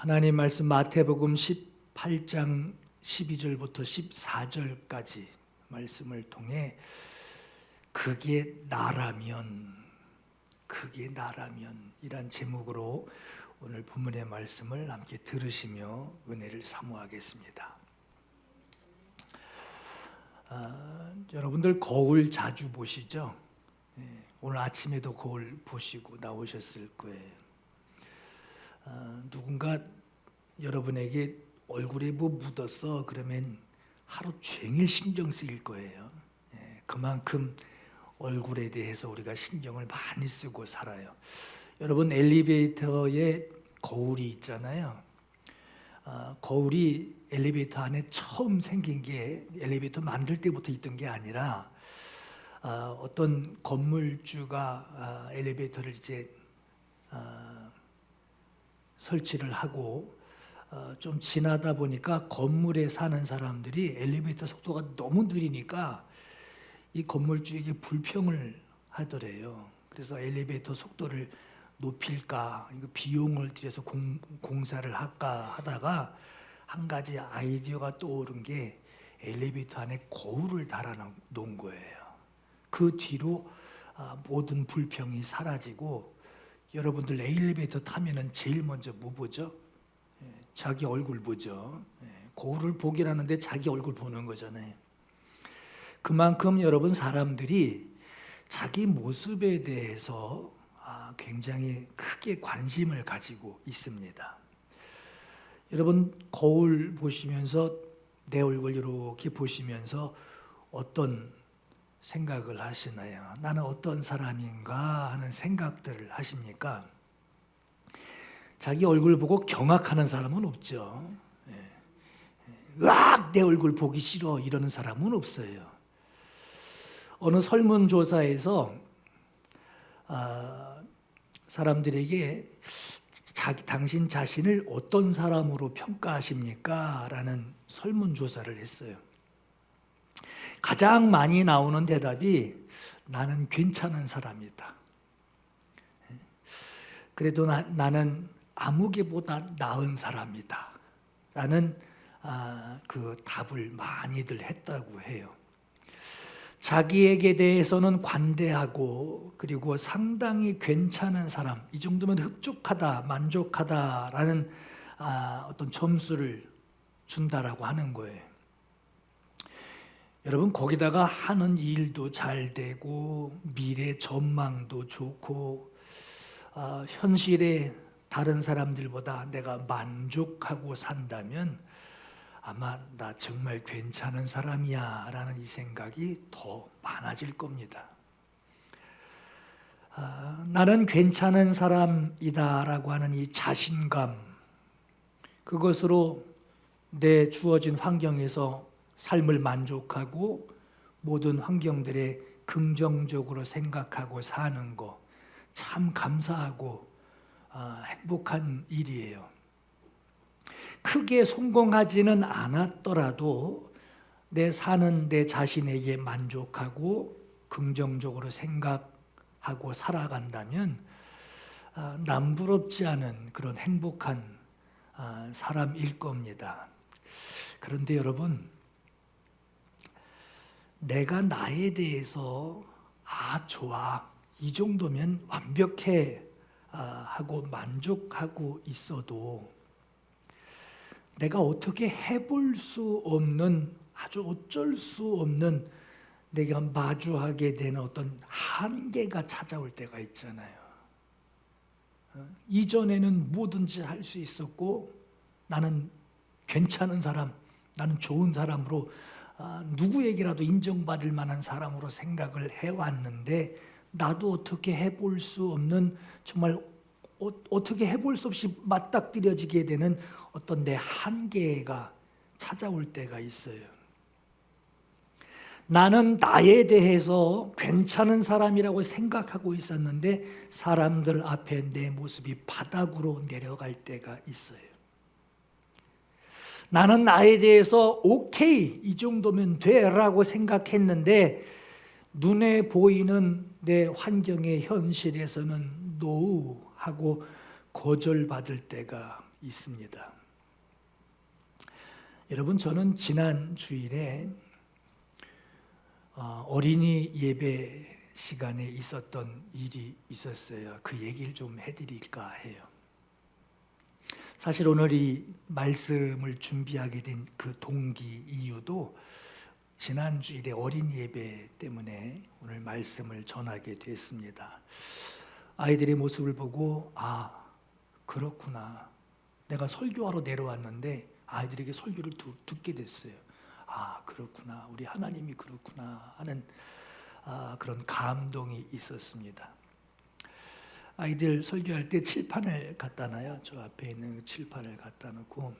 하나님 말씀 마태복음 18장 12절부터 14절까지 말씀을 통해 그게 나라면 이란 제목으로 오늘 본문의 말씀을 함께 들으시며 은혜를 사모하겠습니다. 여러분들 거울 자주 보시죠? 오늘 아침에도 거울 보시고 나오셨을 거예요. 누군가 여러분에게 얼굴에 뭐 묻었어 그러면 하루 종일 신경 쓰일 거예요. 그만큼 얼굴에 대해서 우리가 신경을 많이 쓰고 살아요. 여러분 엘리베이터에 거울이 있잖아요. 거울이 엘리베이터 안에 처음 생긴 게 엘리베이터 만들 때부터 있던 게 아니라 어떤 건물주가 엘리베이터를 이제 설치를 하고 좀 지나다 보니까 건물에 사는 사람들이 엘리베이터 속도가 너무 느리니까 이 건물주에게 불평을 하더래요. 그래서 엘리베이터 속도를 높일까, 이거 비용을 들여서 공사를 할까 하다가 한 가지 아이디어가 떠오른 게 엘리베이터 안에 거울을 달아 놓은 거예요. 그 뒤로 모든 불평이 사라지고 여러분들 엘리베이터 타면은 제일 먼저 뭐 보죠? 자기 얼굴 보죠. 거울을 보긴 하는데 자기 얼굴 보는 거잖아요. 그만큼 여러분 사람들이 자기 모습에 대해서 굉장히 크게 관심을 가지고 있습니다. 여러분 거울 보시면서 내 얼굴 이렇게 보시면서 어떤 생각을 하시나요? 나는 어떤 사람인가 하는 생각들을 하십니까? 자기 얼굴 보고 경악하는 사람은 없죠. 으악 내 얼굴 보기 싫어 이러는 사람은 없어요. 어느 설문조사에서 사람들에게 당신 자신을 어떤 사람으로 평가하십니까? 라는 설문조사를 했어요. 가장 많이 나오는 대답이 나는 괜찮은 사람이다. 그래도 나는 아무개보다 나은 사람이다. 라는 그 답을 많이들 했다고 해요. 자기에게 대해서는 관대하고 그리고 상당히 괜찮은 사람, 이 정도면 흡족하다, 만족하다라는 어떤 점수를 준다라고 하는 거예요. 여러분 거기다가 하는 일도 잘 되고 미래 전망도 좋고 현실에 다른 사람들보다 내가 만족하고 산다면 아마 나 정말 괜찮은 사람이야 라는 이 생각이 더 많아질 겁니다. 나는 괜찮은 사람이다 라고 하는 이 자신감, 그것으로 내 주어진 환경에서 삶을 만족하고 모든 환경들에 긍정적으로 생각하고 사는 거 참 감사하고 행복한 일이에요. 크게 성공하지는 않았더라도 내 사는 내 자신에게 만족하고 긍정적으로 생각하고 살아간다면 남부럽지 않은 그런 행복한 사람일 겁니다. 그런데 여러분, 내가 나에 대해서 좋아, 이 정도면 완벽해 하고 만족하고 있어도 내가 어떻게 해볼 수 없는 아주 어쩔 수 없는 내가 마주하게 되는 어떤 한계가 찾아올 때가 있잖아요. 이전에는 뭐든지 할 수 있었고 나는 괜찮은 사람, 나는 좋은 사람으로 누구에게라도 인정받을 만한 사람으로 생각을 해왔는데 나도 어떻게 해볼 수 없는 정말 어떻게 해볼 수 없이 맞닥뜨려지게 되는 어떤 내 한계가 찾아올 때가 있어요. 나는 나에 대해서 괜찮은 사람이라고 생각하고 있었는데 사람들 앞에 내 모습이 바닥으로 내려갈 때가 있어요. 나는 나에 대해서 오케이, 이 정도면 돼라고 생각했는데 눈에 보이는 내 환경의 현실에서는 노 하고 거절받을 때가 있습니다. 여러분, 저는 지난 주일에 어린이 예배 시간에 있었던 일이 있었어요. 그 얘기를 좀 해드릴까 해요. 사실 오늘 이 말씀을 준비하게 된 그 동기 이유도 지난 주일에 어린이 예배 때문에 오늘 말씀을 전하게 됐습니다. 아이들의 모습을 보고 그렇구나. 내가 설교하러 내려왔는데 아이들에게 설교를 듣게 됐어요. 그렇구나. 우리 하나님이 그렇구나 하는 그런 감동이 있었습니다. 아이들 설교할 때 칠판을 갖다 놔요. 저 앞에 있는 칠판을 갖다 놓고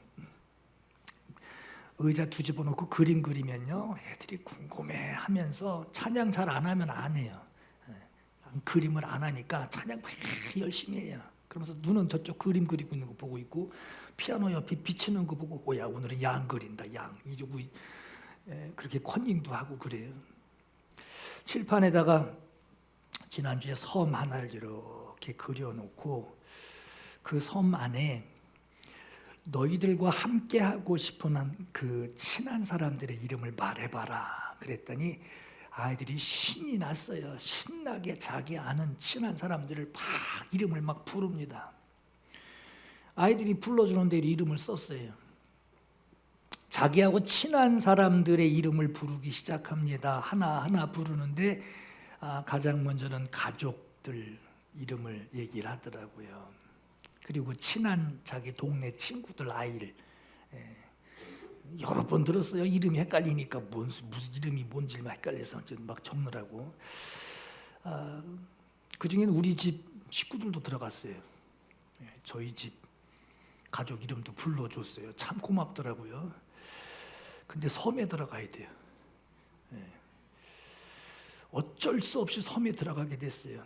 의자 뒤집어 놓고 그림 그리면요, 애들이 궁금해하면서 찬양 잘 안 하면 안 해요. 그림을 안 하니까 찬양 막 열심히 해요. 그러면서 눈은 저쪽 그림 그리고 있는 거 보고 있고 피아노 옆에 비치는 거 보고 오늘은 양 그린다, 양 이러고 그렇게 컨닝도 하고 그래요. 칠판에다가 지난주에 섬 하나를 이렇게 그려놓고 그 섬 안에 너희들과 함께하고 싶은 그 친한 사람들의 이름을 말해봐라 그랬더니 아이들이 신이 났어요. 신나게 자기 아는 친한 사람들을 이름을 막 부릅니다. 아이들이 불러주는 대로 이름을 썼어요. 자기하고 친한 사람들의 이름을 부르기 시작합니다. 하나하나 부르는데 가장 먼저는 가족들 이름을 얘기를 하더라고요. 그리고 친한 자기 동네 친구들 아이를 여러 번 들었어요. 이름이 헷갈리니까 무슨 이름이 뭔지 헷갈려서 막 적느라고. 그중에는 우리 집 식구들도 들어갔어요. 저희 집 가족 이름도 불러줬어요. 참 고맙더라고요. 근데 섬에 들어가야 돼요. 어쩔 수 없이 섬에 들어가게 됐어요.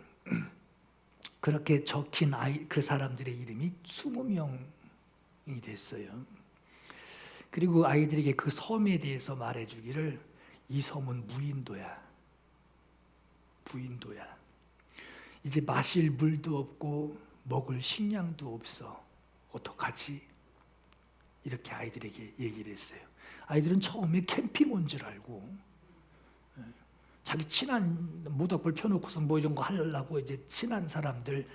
그렇게 적힌 그 사람들의 이름이 20명이 됐어요. 그리고 아이들에게 그 섬에 대해서 말해주기를 이 섬은 무인도야. 무인도야. 이제 마실 물도 없고 먹을 식량도 없어. 어떡하지? 이렇게 아이들에게 얘기를 했어요. 아이들은 처음에 캠핑 온 줄 알고 자기 친한 모닥불 펴놓고서 뭐 이런 거 하려고 이제 친한 사람들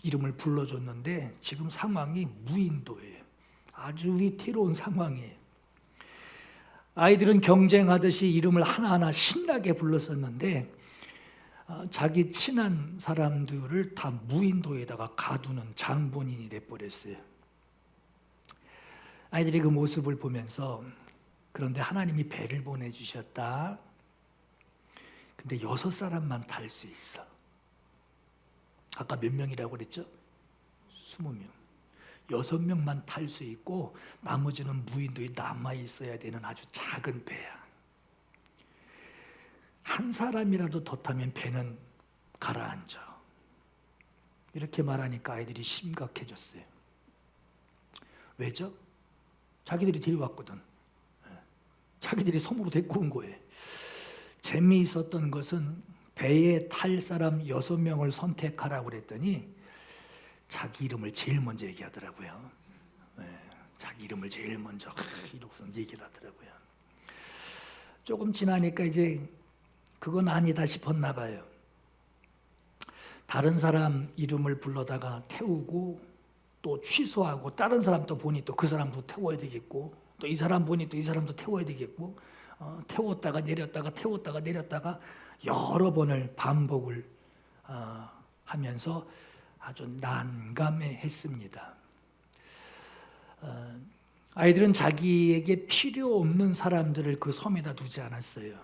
이름을 불러줬는데 지금 상황이 무인도예요. 아주 위태로운 상황이에요. 아이들은 경쟁하듯이 이름을 하나하나 신나게 불렀었는데 자기 친한 사람들을 다 무인도에다가 가두는 장본인이 돼버렸어요. 아이들이 그 모습을 보면서 그런데 하나님이 배를 보내주셨다. 근데 6사람만 탈 수 있어. 아까 몇 명이라고 그랬죠? 20명. 6명만 탈 수 있고 나머지는 무인도에 남아있어야 되는 아주 작은 배야. 한 사람이라도 더 타면 배는 가라앉아. 이렇게 말하니까 아이들이 심각해졌어요. 왜죠? 자기들이 데려왔거든. 자기들이 섬으로 데리고 온 거예요. 재미있었던 것은 배에 탈 사람 6명을 선택하라고 그랬더니 자기 이름을 제일 먼저 얘기하더라고요. 자기 이름을 제일 먼저 이러고서 얘기를 하더라고요. 조금 지나니까 이제 그건 아니다 싶었나 봐요. 다른 사람 이름을 불러다가 태우고 또 취소하고 다른 사람 또 보니 또 그 사람도 태워야 되겠고 또 이 사람 보니 또 이 사람도 태워야 되겠고 태웠다가 내렸다가 태웠다가 내렸다가 여러 번을 반복을 하면서 아주 난감해했습니다. 아이들은 자기에게 필요 없는 사람들을 그 섬에다 두지 않았어요.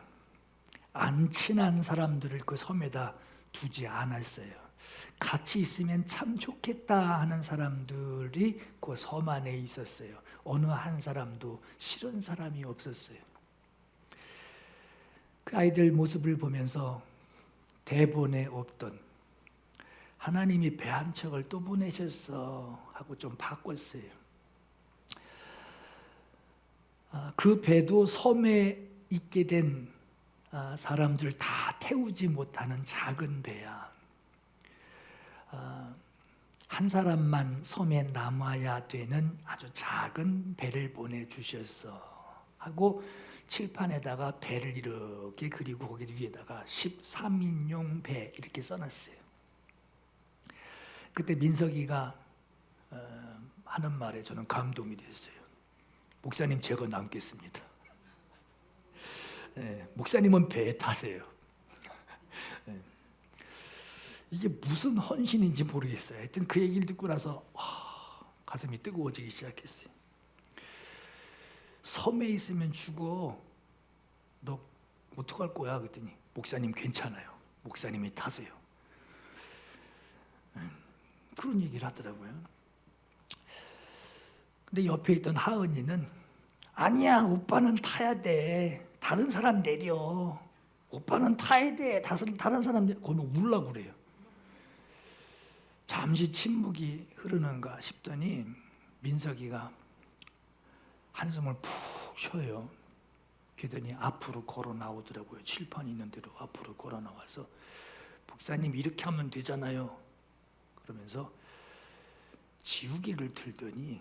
안 친한 사람들을 그 섬에다 두지 않았어요. 같이 있으면 참 좋겠다 하는 사람들이 그 섬 안에 있었어요. 어느 한 사람도 싫은 사람이 없었어요. 그 아이들 모습을 보면서 대본에 없던 하나님이 배 한 척을 또 보내셨어 하고 좀 바꿨어요. 그 배도 섬에 있게 된 사람들 다 태우지 못하는 작은 배야. 한 사람만 섬에 남아야 되는 아주 작은 배를 보내주셨어 하고 칠판에다가 배를 이렇게 그리고 거기 위에다가 13인용 배 이렇게 써놨어요. 그때 민석이가 하는 말에 저는 감동이 됐어요. 목사님, 제가 남겠습니다. 목사님은 배에 타세요. 이게 무슨 헌신인지 모르겠어요. 하여튼 그 얘기를 듣고 나서 가슴이 뜨거워지기 시작했어요. 섬에 있으면 죽어. 너 어떡할 거야? 그랬더니 목사님 괜찮아요. 목사님이 타세요. 그런 얘기를 하더라고요. 근데 옆에 있던 하은이는 아니야, 오빠는 타야 돼. 다른 사람 내려. 오빠는 타야 돼. 다른 사람 내려. 거기 울라고 그래요. 잠시 침묵이 흐르는가 싶더니 민석이가 한숨을 푹 쉬어요. 그러더니 앞으로 걸어 나오더라고요. 칠판 있는 대로 앞으로 걸어 나와서 목사님 이렇게 하면 되잖아요. 그러면서 지우개를 들더니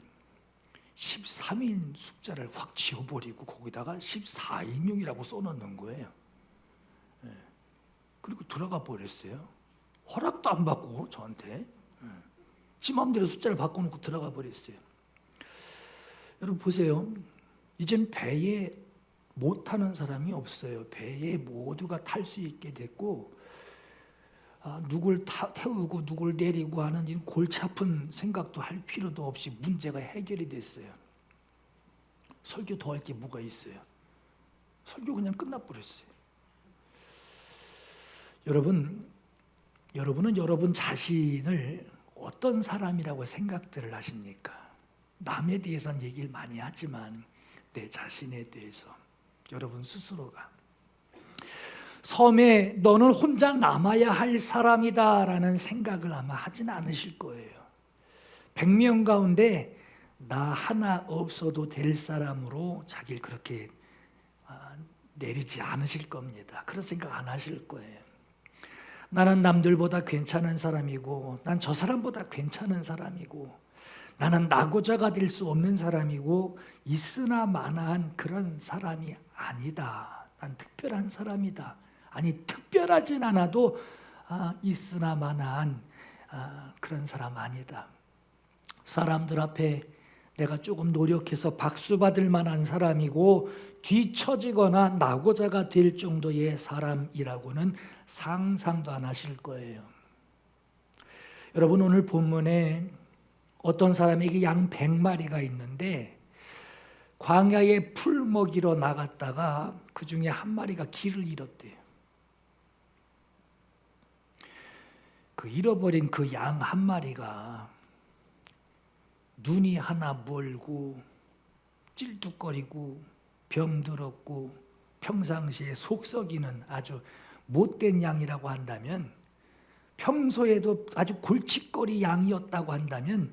13인 숫자를 확 지워버리고 거기다가 14인용이라고 써놓는 거예요. 그리고 들어가 버렸어요. 허락도 안 받고 저한테 지 마음대로 숫자를 바꿔놓고 들어가 버렸어요. 여러분 보세요. 이젠 배에 못 타는 사람이 없어요. 배에 모두가 탈 수 있게 됐고 누굴 태우고 누굴 내리고 하는 이 골치 아픈 생각도 할 필요도 없이 문제가 해결이 됐어요. 설교 더 할 게 뭐가 있어요? 설교 그냥 끝나버렸어요. 여러분은 여러분 자신을 어떤 사람이라고 생각들을 하십니까? 남에 대해서는 얘기를 많이 하지만 내 자신에 대해서 여러분 스스로가 섬에 너는 혼자 남아야 할 사람이다 라는 생각을 아마 하진 않으실 거예요. 100명 가운데 나 하나 없어도 될 사람으로 자기를 그렇게 내리지 않으실 겁니다. 그런 생각 안 하실 거예요. 나는 남들보다 괜찮은 사람이고 난 저 사람보다 괜찮은 사람이고 나는 나고자가 될 수 없는 사람이고 있으나 마나한 그런 사람이 아니다. 난 특별한 사람이다. 아니 특별하진 않아도 있으나 마나한 그런 사람 아니다. 사람들 앞에 내가 조금 노력해서 박수 받을 만한 사람이고 뒤처지거나 나고자가 될 정도의 사람이라고는 상상도 안 하실 거예요. 여러분 오늘 본문에 어떤 사람에게 양 100마리가 있는데 광야에 풀 먹이러 나갔다가 그 중에 한 마리가 길을 잃었대요. 그 잃어버린 그 양 한 마리가 눈이 하나 멀고 찔뚝거리고 병들었고 평상시에 속 썩이는 아주 못된 양이라고 한다면, 평소에도 아주 골칫거리 양이었다고 한다면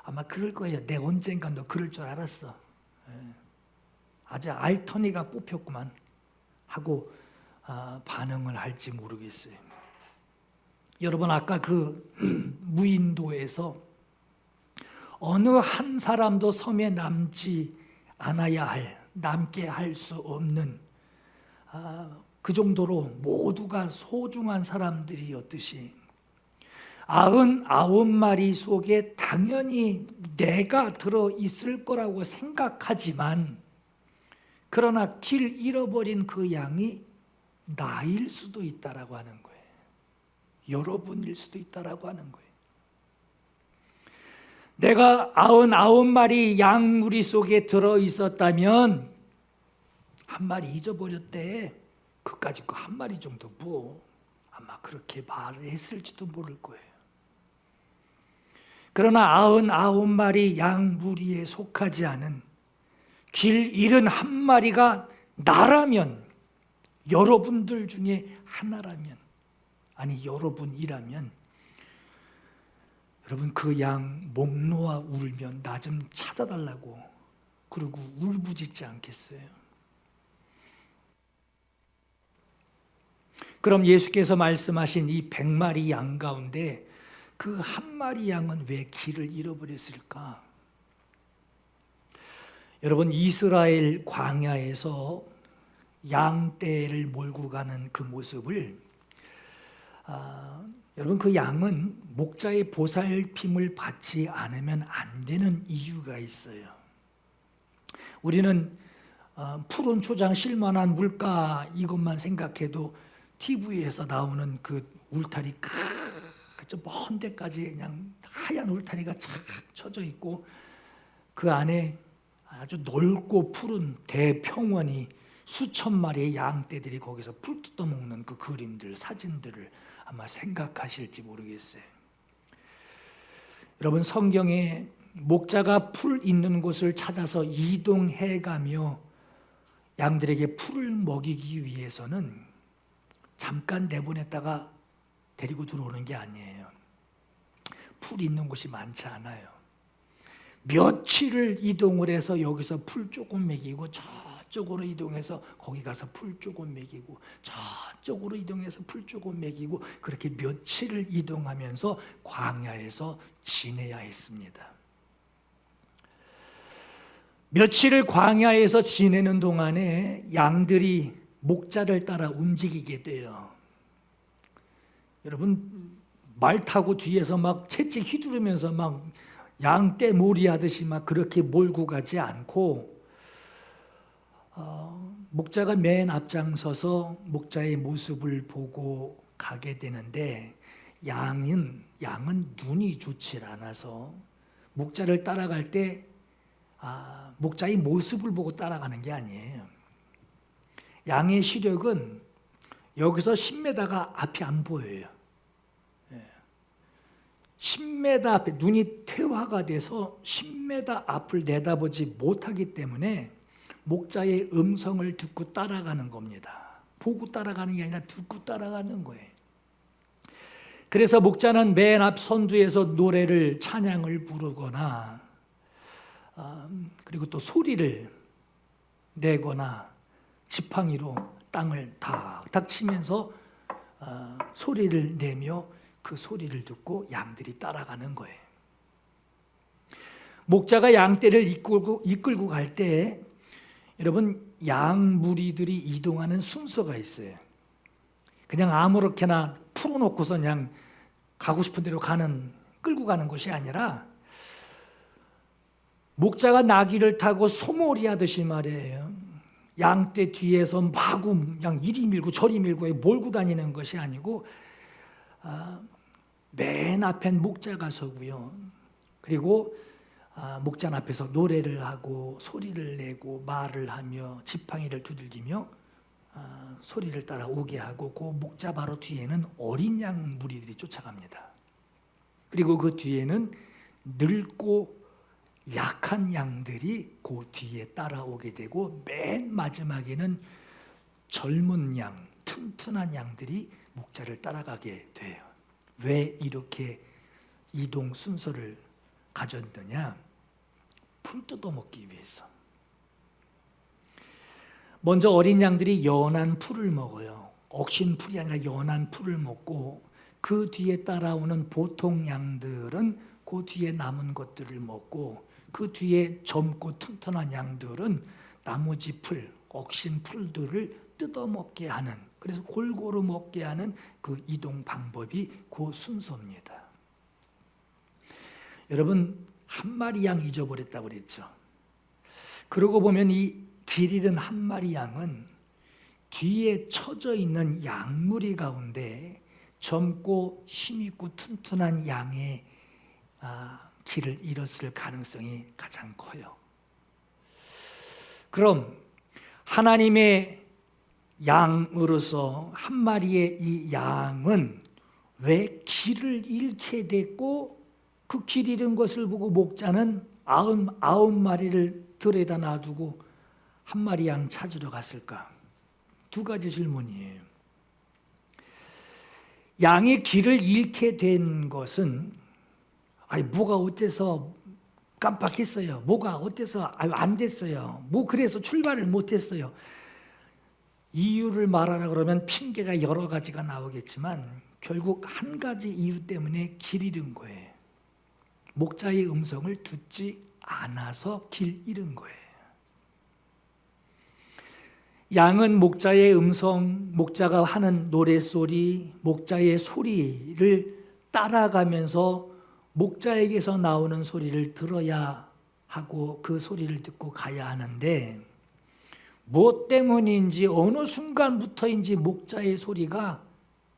아마 그럴 거예요. 내 언젠가 너 그럴 줄 알았어. 아주 알터니가 뽑혔구만 하고 반응을 할지 모르겠어요. 여러분 아까 그 무인도에서 어느 한 사람도 섬에 남지 않아야 할, 남게 할 수 없는 그 정도로 모두가 소중한 사람들이었듯이 99마리 속에 당연히 내가 들어있을 거라고 생각하지만 그러나 길 잃어버린 그 양이 나일 수도 있다라고 하는 거예요. 여러분일 수도 있다라고 하는 거예요. 내가 99마리 양 무리 속에 들어있었다면 한 마리 잊어버렸대. 그까짓 거 한 마리 정도 뭐 아마 그렇게 말을 했을지도 모를 거예요. 그러나 99마리 양 무리에 속하지 않은 길 잃은 한 마리가 나라면, 여러분들 중에 하나라면, 아니 여러분이라면 여러분 그 양 목 놓아 울면 나 좀 찾아달라고 그러고 울부짖지 않겠어요? 그럼 예수께서 말씀하신 이 100마리 양 가운데 그 한 마리 양은 왜 길을 잃어버렸을까? 여러분, 이스라엘 광야에서 양떼를 몰고 가는 그 모습을 여러분, 그 양은 목자의 보살핌을 받지 않으면 안 되는 이유가 있어요. 우리는 푸른 초장 실만한 물가 이것만 생각해도 TV에서 나오는 그 울타리 저 먼 데까지 그냥 하얀 울타리가 착 쳐져 있고 그 안에 아주 넓고 푸른 대평원이 수천 마리의 양떼들이 거기서 풀 뜯어먹는 그 그림들, 사진들을 아마 생각하실지 모르겠어요. 여러분, 성경에 목자가 풀 있는 곳을 찾아서 이동해가며 양들에게 풀을 먹이기 위해서는 잠깐 내보냈다가 데리고 들어오는 게 아니에요. 풀 있는 곳이 많지 않아요. 며칠을 이동을 해서 여기서 풀 조금 먹이고 저쪽으로 이동해서 거기 가서 풀 조금 먹이고 저쪽으로 이동해서 풀 조금 먹이고 그렇게 며칠을 이동하면서 광야에서 지내야 했습니다. 며칠을 광야에서 지내는 동안에 양들이 목자를 따라 움직이게 돼요. 여러분, 말 타고 뒤에서 막 채찍 휘두르면서 막 양떼 몰이 하듯이 막 그렇게 몰고 가지 않고 목자가 맨 앞장서서 목자의 모습을 보고 가게 되는데 양은 눈이 좋질 않아서 목자를 따라갈 때 목자의 모습을 보고 따라가는 게 아니에요. 양의 시력은 여기서 10m가 앞이 안 보여요. 10m 앞에 눈이 퇴화가 돼서 10m 앞을 내다보지 못하기 때문에 목자의 음성을 듣고 따라가는 겁니다. 보고 따라가는 게 아니라 듣고 따라가는 거예요. 그래서 목자는 맨 앞 선두에서 노래를 찬양을 부르거나 그리고 또 소리를 내거나 지팡이로 땅을 탁탁 치면서 소리를 내며 그 소리를 듣고 양들이 따라가는 거예요. 목자가 양떼를 이끌고 갈 때 여러분, 양 무리들이 이동하는 순서가 있어요. 그냥 아무렇게나 풀어놓고서 그냥 가고 싶은 대로 끌고 가는 것이 아니라 목자가 나귀를 타고 소몰이 하듯이 말이에요. 양떼 뒤에서 마구 그냥 이리 밀고 저리 밀고 몰고 다니는 것이 아니고 맨 앞엔 목자가 서고요. 그리고 목자 앞에서 노래를 하고 소리를 내고 말을 하며 지팡이를 두들기며 소리를 따라 오게 하고 그 목자 바로 뒤에는 어린 양 무리들이 쫓아갑니다. 그리고 그 뒤에는 늙고 약한 양들이 그 뒤에 따라오게 되고 맨 마지막에는 젊은 양, 튼튼한 양들이 목자를 따라가게 돼요. 왜 이렇게 이동 순서를 가졌느냐? 풀 뜯어먹기 위해서. 먼저 어린 양들이 연한 풀을 먹어요. 억신 풀이 아니라 연한 풀을 먹고 그 뒤에 따라오는 보통 양들은 그 뒤에 남은 것들을 먹고 그 뒤에 젊고 튼튼한 양들은 나머지 풀, 억신 풀들을 뜯어먹게 하는, 그래서 골고루 먹게 하는 그 이동 방법이 그 순서입니다. 여러분, 한 마리 양 잊어버렸다고 그랬죠. 그러고 보면 이 길 잃은 한 마리 양은 뒤에 처져 있는 양무리 가운데 젊고 힘있고 튼튼한 양의 길을 잃었을 가능성이 가장 커요. 그럼 하나님의 양으로서 한 마리의 이 양은 왜 길을 잃게 됐고 그 길 잃은 것을 보고 목자는 99마리를 들에다 놔두고 한 마리 양 찾으러 갔을까? 두 가지 질문이에요. 양이 길을 잃게 된 것은 뭐가 어때서 깜빡했어요. 뭐가 어때서 안 됐어요. 뭐 그래서 출발을 못했어요. 이유를 말하라 그러면 핑계가 여러 가지가 나오겠지만 결국 한 가지 이유 때문에 길 잃은 거예요. 목자의 음성을 듣지 않아서 길 잃은 거예요. 양은 목자의 음성, 목자가 하는 노랫소리, 목자의 소리를 따라가면서 목자에게서 나오는 소리를 들어야 하고 그 소리를 듣고 가야 하는데 무엇 때문인지 어느 순간부터인지 목자의 소리가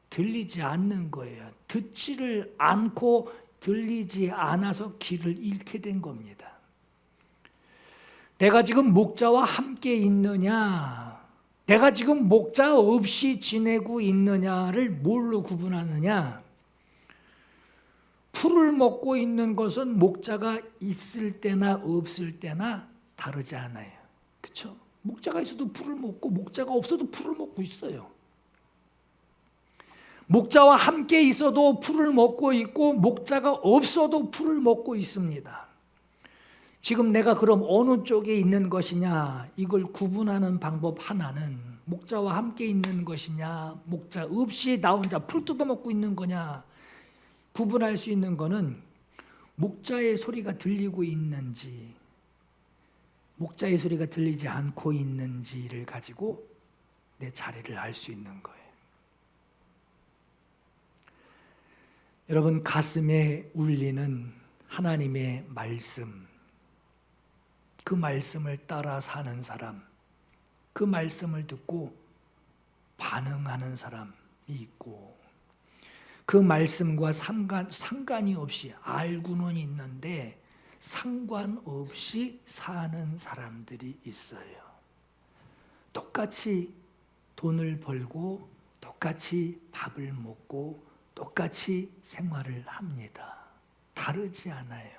들리지 않는 거예요. 듣지를 않고 들리지 않아서 길을 잃게 된 겁니다. 내가 지금 목자와 함께 있느냐, 내가 지금 목자 없이 지내고 있느냐를 뭘로 구분하느냐? 풀을 먹고 있는 것은 목자가 있을 때나 없을 때나 다르지 않아요. 그렇죠? 목자가 있어도 풀을 먹고 목자가 없어도 풀을 먹고 있어요. 목자와 함께 있어도 풀을 먹고 있고 목자가 없어도 풀을 먹고 있습니다. 지금 내가 그럼 어느 쪽에 있는 것이냐, 이걸 구분하는 방법 하나는 목자와 함께 있는 것이냐, 목자 없이 나 혼자 풀 뜯어먹고 있는 거냐, 구분할 수 있는 거는 목자의 소리가 들리고 있는지 목자의 소리가 들리지 않고 있는지를 가지고 내 자리를 알 수 있는 거예요. 여러분, 가슴에 울리는 하나님의 말씀, 그 말씀을 따라 사는 사람, 그 말씀을 듣고 반응하는 사람이 있고, 그 말씀과 상관이 없이 알고는 있는데 상관없이 사는 사람들이 있어요. 똑같이 돈을 벌고 똑같이 밥을 먹고 똑같이 생활을 합니다. 다르지 않아요.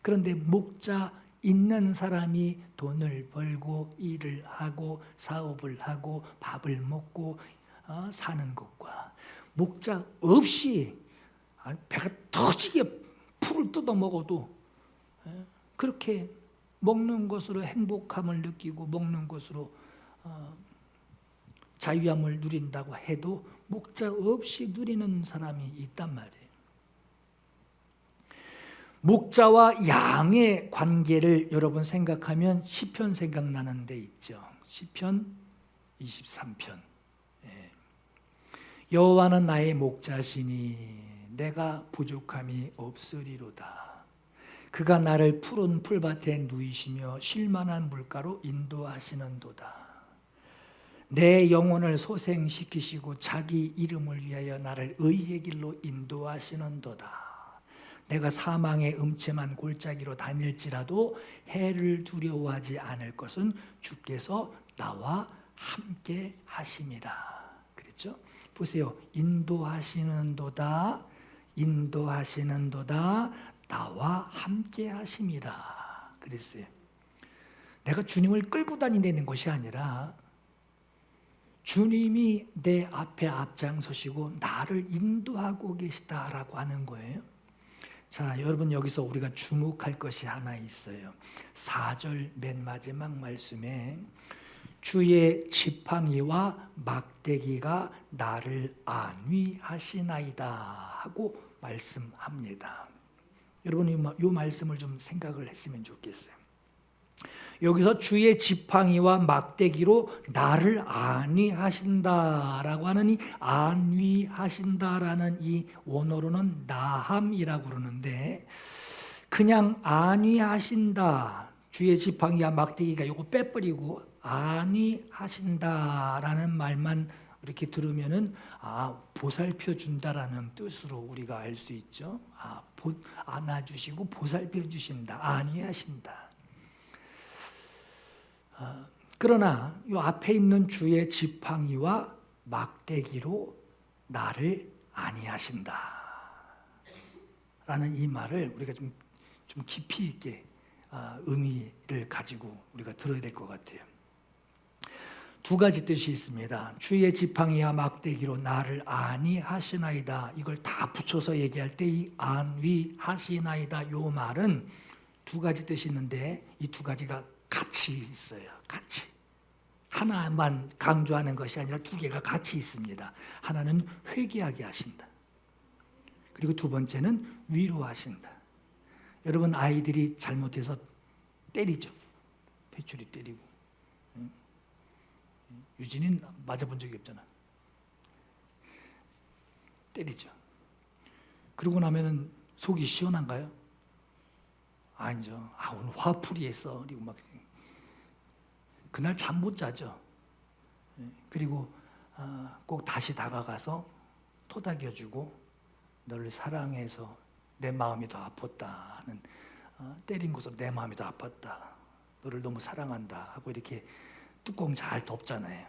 그런데 목자 있는 사람이 돈을 벌고 일을 하고 사업을 하고 밥을 먹고 사는 것과 목자 없이 배가 터지게 풀을 뜯어 먹어도 그렇게 먹는 것으로 행복함을 느끼고 먹는 것으로 자유함을 누린다고 해도 목자 없이 누리는 사람이 있단 말이에요. 목자와 양의 관계를 여러분 생각하면 시편 생각나는 데 있죠. 시편 23편. 여호와는 나의 목자시니 내가 부족함이 없으리로다. 그가 나를 푸른 풀밭에 누이시며 쉴만한 물가로 인도하시는도다. 내 영혼을 소생시키시고 자기 이름을 위하여 나를 의의 길로 인도하시는도다. 내가 사망의 음침한 골짜기로 다닐지라도 해를 두려워하지 않을 것은 주께서 나와 함께 하심이라. 그랬죠? 보세요. 인도하시는도다, 인도하시는도다, 나와 함께 하심이라. 그랬어요. 내가 주님을 끌고 다니는 것이 아니라 주님이 내 앞에 앞장서시고 나를 인도하고 계시다라고 하는 거예요. 자, 여러분, 여기서 우리가 주목할 것이 하나 있어요. 4절 맨 마지막 말씀에 주의 지팡이와 막대기가 나를 안위하시나이다 하고 말씀합니다. 여러분, 이 말씀을 좀 생각을 했으면 좋겠어요. 여기서 주의 지팡이와 막대기로 나를 안위하신다라고 하는 이 안위하신다라는 이 원어로는 나함이라고 그러는데, 그냥 안위하신다, 주의 지팡이와 막대기가 이거 빼버리고 안위하신다라는 말만 이렇게 들으면은 보살펴 준다라는 뜻으로 우리가 알 수 있죠. 안아주시고 보살펴 주신다, 안위하신다. 그러나 이 앞에 있는 주의 지팡이와 막대기로 나를 안위하신다 라는 이 말을 우리가 좀 깊이 있게 의미를 가지고 우리가 들어야 될 것 같아요. 두 가지 뜻이 있습니다. 주의 지팡이와 막대기로 나를 안위하시나이다, 이걸 다 붙여서 얘기할 때 이 안위하시나이다, 이 말은 두 가지 뜻이 있는데 이 두 가지가 같이 있어요. 같이 하나만 강조하는 것이 아니라 두 개가 같이 있습니다. 하나는 회개하게 하신다. 그리고 두 번째는 위로하신다. 여러분, 아이들이 잘못해서 때리죠. 배추리 때리고. 유진이는 맞아본 적이 없잖아. 때리죠. 그러고 나면은 속이 시원한가요? 아니죠. 오늘 화풀이했어. 그리고 막 그날 잠 못 자죠. 그리고 꼭 다시 다가가서 토닥여주고 너를 사랑해서 내 마음이 더 아팠다 하는, 때린 것으로 내 마음이 더 아팠다, 너를 너무 사랑한다 하고 이렇게 뚜껑 잘 덮잖아요.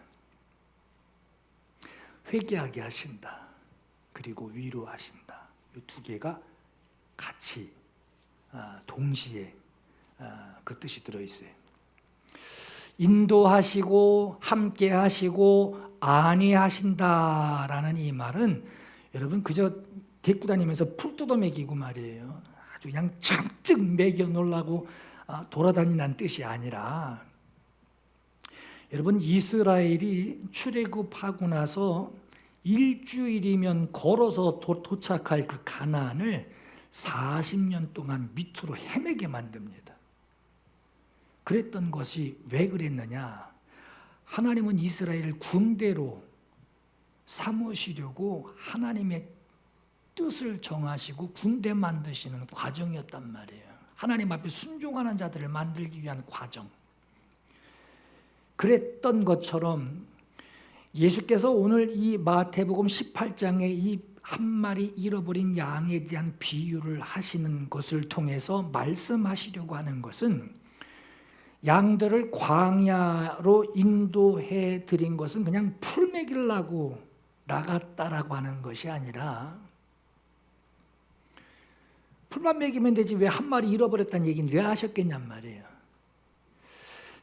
회개하게 하신다. 그리고 위로하신다. 이 두 개가 같이 동시에 그 뜻이 들어있어요. 인도하시고 함께 하시고 안위하신다라는 이 말은 여러분 그저 데리고 다니면서 풀 뜯어 먹이고 말이에요. 아주 그냥 잔뜩 먹여 놓으려고 돌아다니는 뜻이 아니라, 여러분 이스라엘이 출애굽하고 나서 일주일이면 걸어서 도착할 그 가나안을 40년 동안 밑으로 헤매게 만듭니다. 그랬던 것이 왜 그랬느냐? 하나님은 이스라엘을 군대로 삼으시려고 하나님의 뜻을 정하시고 군대 만드시는 과정이었단 말이에요. 하나님 앞에 순종하는 자들을 만들기 위한 과정. 그랬던 것처럼 예수께서 오늘 이 마태복음 18장에 이 한 마리 잃어버린 양에 대한 비유를 하시는 것을 통해서 말씀하시려고 하는 것은, 양들을 광야로 인도해 드린 것은 그냥 풀 먹이려고 나갔다라고 하는 것이 아니라, 풀만 먹이면 되지 왜 한 마리 잃어버렸다는 얘기는 왜 하셨겠냔 말이에요.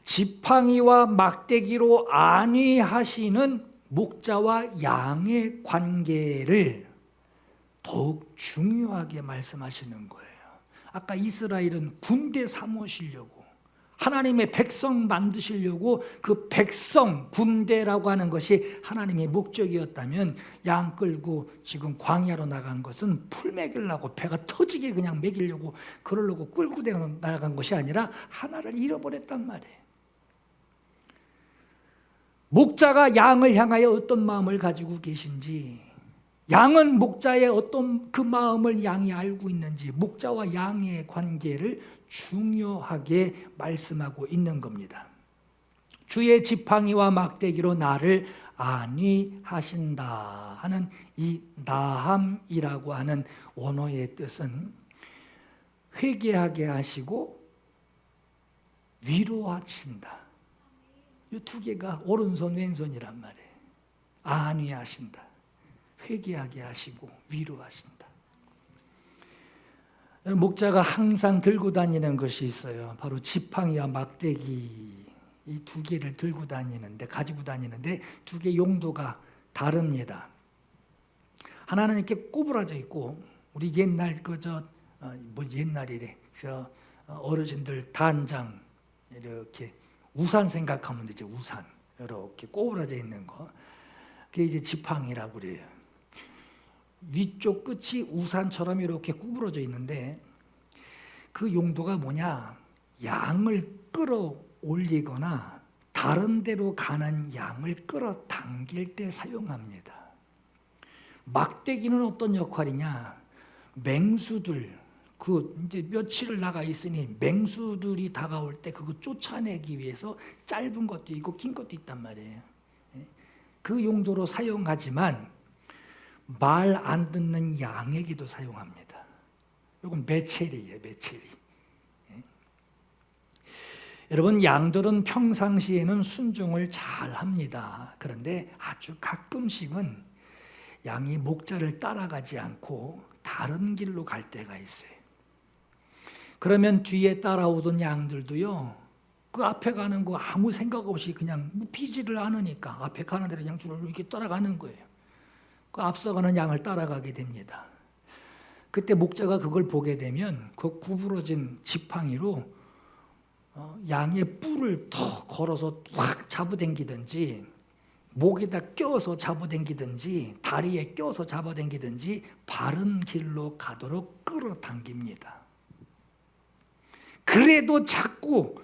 지팡이와 막대기로 안위하시는 목자와 양의 관계를 더욱 중요하게 말씀하시는 거예요. 아까 이스라엘은 군대 삼으시려고, 하나님의 백성 만드시려고 그 백성, 군대라고 하는 것이 하나님의 목적이었다면, 양 끌고 지금 광야로 나간 것은 풀 먹이려고, 배가 터지게 그냥 먹이려고 그러려고 끌고 나간 것이 아니라 하나를 잃어버렸단 말이에요. 목자가 양을 향하여 어떤 마음을 가지고 계신지, 양은 목자의 어떤 그 마음을 양이 알고 있는지, 목자와 양의 관계를 중요하게 말씀하고 있는 겁니다. 주의 지팡이와 막대기로 나를 안위하신다 하는 이 나함이라고 하는 원어의 뜻은 회개하게 하시고 위로하신다. 이 두 개가 오른손 왼손이란 말이에요. 안위하신다. 회개하게 하시고 위로하신다. 목자가 항상 들고 다니는 것이 있어요. 바로 지팡이와 막대기, 이 두 개를 들고 다니는데, 가지고 다니는데 두 개 용도가 다릅니다. 하나는 이렇게 꼬부라져 있고, 우리 옛날 옛날이래. 어르신들 단장 이렇게 우산 생각하면 되죠. 우산 이렇게 꼬부라져 있는 거, 그게 이제 지팡이라고 그래요. 위쪽 끝이 우산처럼 이렇게 구부러져 있는데, 그 용도가 뭐냐? 양을 끌어올리거나 다른 데로 가는 양을 끌어당길 때 사용합니다. 막대기는 어떤 역할이냐? 맹수들, 이제 며칠을 나가 있으니 맹수들이 다가올 때 그거 쫓아내기 위해서 짧은 것도 있고 긴 것도 있단 말이에요. 그 용도로 사용하지만 말 안 듣는 양에게도 사용합니다. 이건 메체리예요, 메체리. 여러분, 양들은 평상시에는 순종을 잘 합니다. 그런데 아주 가끔씩은 양이 목자를 따라가지 않고 다른 길로 갈 때가 있어요. 그러면 뒤에 따라오던 양들도요, 그 앞에 가는 거 아무 생각 없이 그냥 피지를 않으니까 앞에 가는 대로 그냥 줄을 이렇게 따라가는 거예요. 그 앞서가는 양을 따라가게 됩니다. 그때 목자가 그걸 보게 되면 그 구부러진 지팡이로 양의 뿔을 더 걸어서 확 잡아당기든지 목에다 껴서 잡아당기든지 다리에 껴서 잡아당기든지 바른 길로 가도록 끌어당깁니다. 그래도 자꾸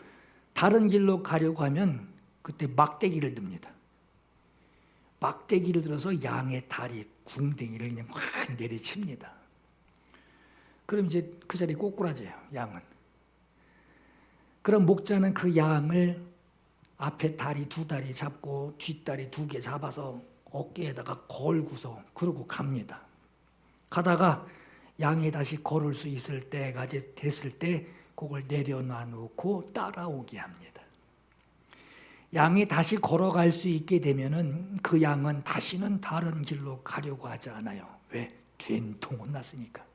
다른 길로 가려고 하면 그때 막대기를 듭니다. 막대기를 들어서 양의 다리, 궁뎅이를 그냥 확 내리칩니다. 그럼 이제 그 자리에 꼬꾸라져요, 양은. 그럼 목자는 그 양을 앞에 다리 두 다리 잡고 뒷다리 두 개 잡아서 어깨에다가 걸고서 그러고 갑니다. 가다가 양이 다시 걸을 수 있을 때가 됐을 때 그걸 내려놔 놓고 따라오게 합니다. 양이 다시 걸어갈 수 있게 되면은 그 양은 다시는 다른 길로 가려고 하지 않아요. 왜? 된통은 났으니까.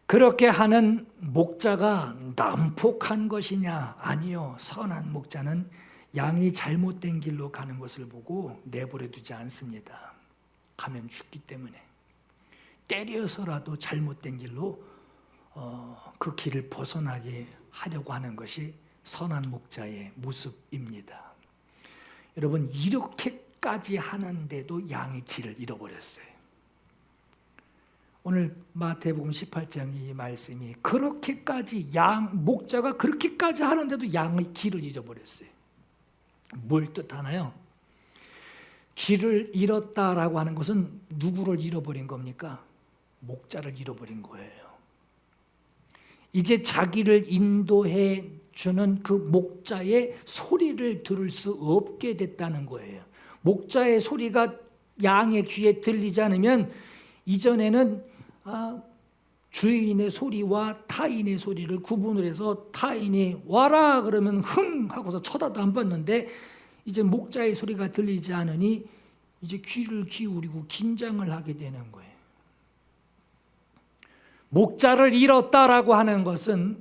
그렇게 하는 목자가 난폭한 것이냐? 아니요. 선한 목자는 양이 잘못된 길로 가는 것을 보고 내버려 두지 않습니다. 가면 죽기 때문에. 때려서라도 잘못된 길로 그 길을 벗어나게 하려고 하는 것이 선한 목자의 모습입니다. 여러분, 이렇게까지 하는데도 양의 길을 잃어버렸어요. 오늘 마태복음 18장 이 말씀이 그렇게까지 목자가 그렇게까지 하는데도 양의 길을 잊어버렸어요. 뭘 뜻하나요? 길을 잃었다라고 하는 것은 누구를 잃어버린 겁니까? 목자를 잃어버린 거예요. 이제 자기를 인도해 주는 그 목자의 소리를 들을 수 없게 됐다는 거예요. 목자의 소리가 양의 귀에 들리지 않으면 이전에는 주인의 소리와 타인의 소리를 구분을 해서 타인이 와라 그러면 흥 하고서 쳐다도 안 봤는데 이제 목자의 소리가 들리지 않으니 이제 귀를 기울이고 긴장을 하게 되는 거예요. 목자를 잃었다라고 하는 것은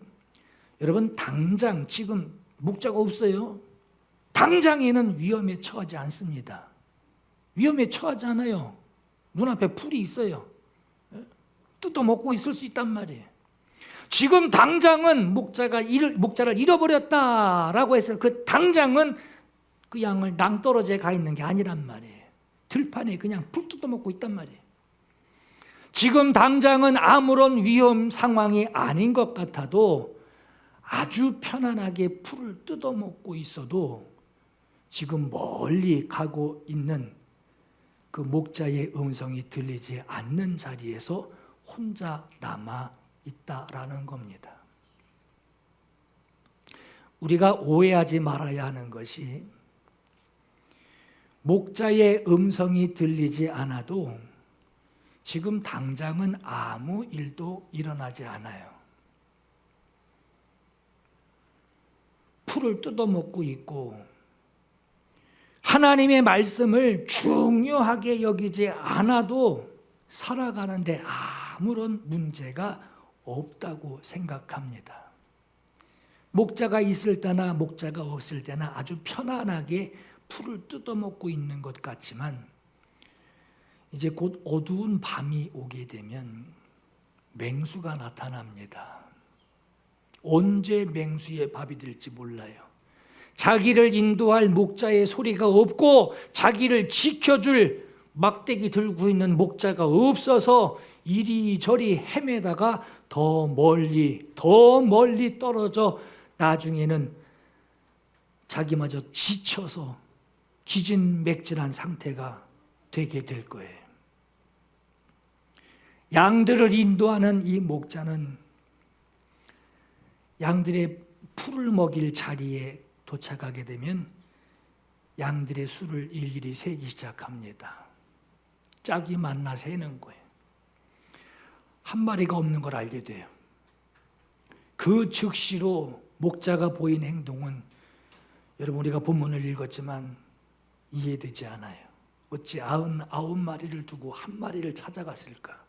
여러분 당장 지금 목자가 없어요. 당장에는 위험에 처하지 않습니다. 위험에 처하지 않아요. 눈앞에 풀이 있어요. 뜯어먹고 있을 수 있단 말이에요. 지금 당장은 목자를 잃어버렸다라고 해서 그 당장은 그 양을 낭떠러지에 가 있는 게 아니란 말이에요. 들판에 그냥 풀 뜯어먹고 있단 말이에요. 지금 당장은 아무런 위험 상황이 아닌 것 같아도 아주 편안하게 풀을 뜯어먹고 있어도 지금 멀리 가고 있는 그 목자의 음성이 들리지 않는 자리에서 혼자 남아 있다라는 겁니다. 우리가 오해하지 말아야 하는 것이 목자의 음성이 들리지 않아도 지금 당장은 아무 일도 일어나지 않아요. 풀을 뜯어먹고 있고 하나님의 말씀을 중요하게 여기지 않아도 살아가는데 아무런 문제가 없다고 생각합니다. 목자가 있을 때나 목자가 없을 때나 아주 편안하게 풀을 뜯어먹고 있는 것 같지만 이제 곧 어두운 밤이 오게 되면 맹수가 나타납니다. 언제 맹수의 밥이 될지 몰라요. 자기를 인도할 목자의 소리가 없고 자기를 지켜줄 막대기 들고 있는 목자가 없어서 이리저리 헤매다가 더 멀리 떨어져 나중에는 자기마저 지쳐서 기진맥진한 상태가 되게 될 거예요. 양들을 인도하는 이 목자는 양들의 풀을 먹일 자리에 도착하게 되면 양들의 수를 일일이 세기 시작합니다. 짝이 만나 세는 거예요. 한 마리가 없는 걸 알게 돼요. 그 즉시로 목자가 보인 행동은 여러분 우리가 본문을 읽었지만 이해되지 않아요. 어찌 99마리를 두고 한 마리를 찾아갔을까?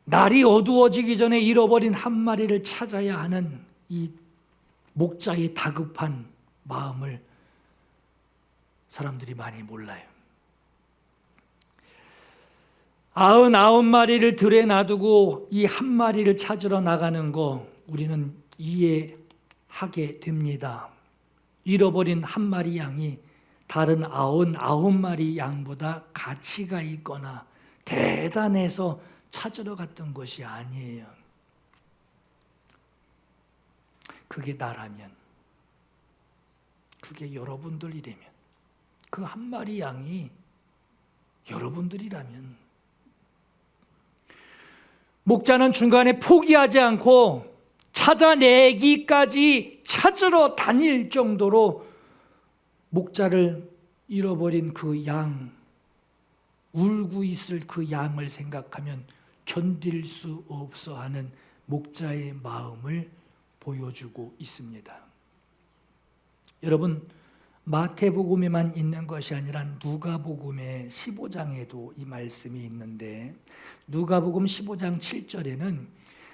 날이 어두워지기 전에 잃어버린 한 마리를 찾아야 하는 이 목자의 다급한 마음을 사람들이 많이 몰라요. 99마리를 들에 놔두고 이 한 마리를 찾으러 나가는 거 우리는 이해하게 됩니다. 잃어버린 한 마리 양이 다른 99마리 양보다 가치가 있거나 대단해서 찾으러 갔던 것이 아니에요. 그게 나라면, 그게 여러분들이라면, 그 한 마리 양이 여러분들이라면, 목자는 중간에 포기하지 않고 찾아내기까지 찾으러 다닐 정도로 목자를 잃어버린 그 양, 울고 있을 그 양을 생각하면 견딜 수 없어 하는 목자의 마음을 보여주고 있습니다. 여러분, 마태복음에만 있는 것이 아니라 누가복음의 15장에도 이 말씀이 있는데, 누가복음 15장 7절에는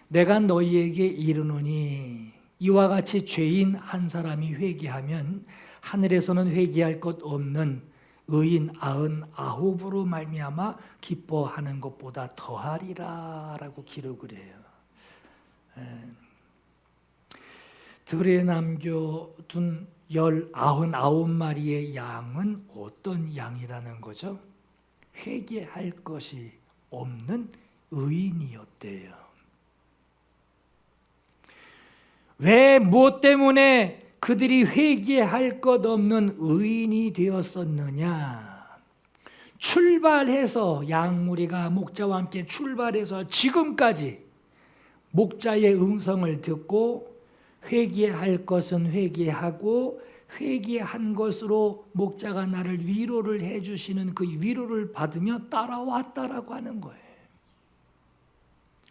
내가 너희에게 이르노니 이와 같이 죄인 한 사람이 회개하면 하늘에서는 회개할 것 없는 의인 99으로 말미암아 기뻐하는 것보다 더하리라 라고 기록을 해요. 들에 남겨둔 99마리의 양은 어떤 양이라는 거죠? 회개할 것이 없는 의인이었대요. 왜, 무엇 때문에 그들이 회개할 것 없는 의인이 되었었느냐? 출발해서 양무리가 목자와 함께 출발해서 지금까지 목자의 음성을 듣고 회개할 것은 회개하고 회개한 것으로 목자가 나를 위로를 해주시는 그 위로를 받으며 따라왔다라고 하는 거예요.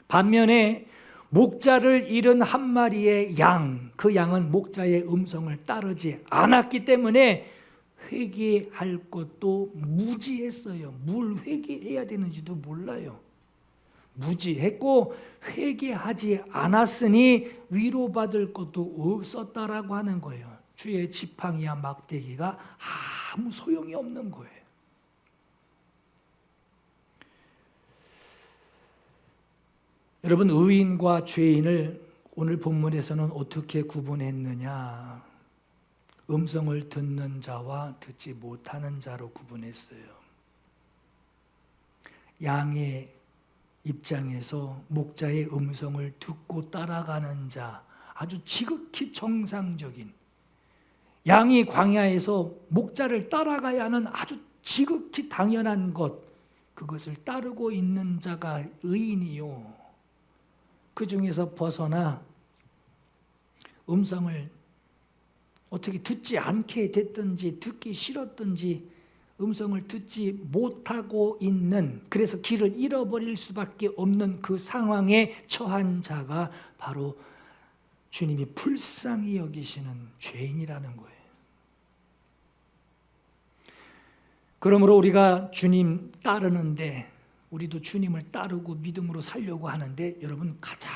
반면에 목자를 잃은 한 마리의 양, 그 양은 목자의 음성을 따르지 않았기 때문에 회개할 것도 무지했어요. 뭘 회개해야 되는지도 몰라요. 무지했고 회개하지 않았으니 위로받을 것도 없었다라고 하는 거예요. 주의 지팡이와 막대기가 아무 소용이 없는 거예요. 여러분, 의인과 죄인을 오늘 본문에서는 어떻게 구분했느냐? 음성을 듣는 자와 듣지 못하는 자로 구분했어요. 양의 입장에서 목자의 음성을 듣고 따라가는 자, 아주 지극히 정상적인, 양이 광야에서 목자를 따라가야 하는 아주 지극히 당연한 것, 그것을 따르고 있는 자가 의인이요. 그 중에서 벗어나 음성을 어떻게 듣지 않게 됐든지 듣기 싫었든지 음성을 듣지 못하고 있는, 그래서 길을 잃어버릴 수밖에 없는 그 상황에 처한 자가 바로 주님이 불쌍히 여기시는 죄인이라는 거예요. 그러므로 우리가 주님 따르는데, 우리도 주님을 따르고 믿음으로 살려고 하는데, 여러분, 가장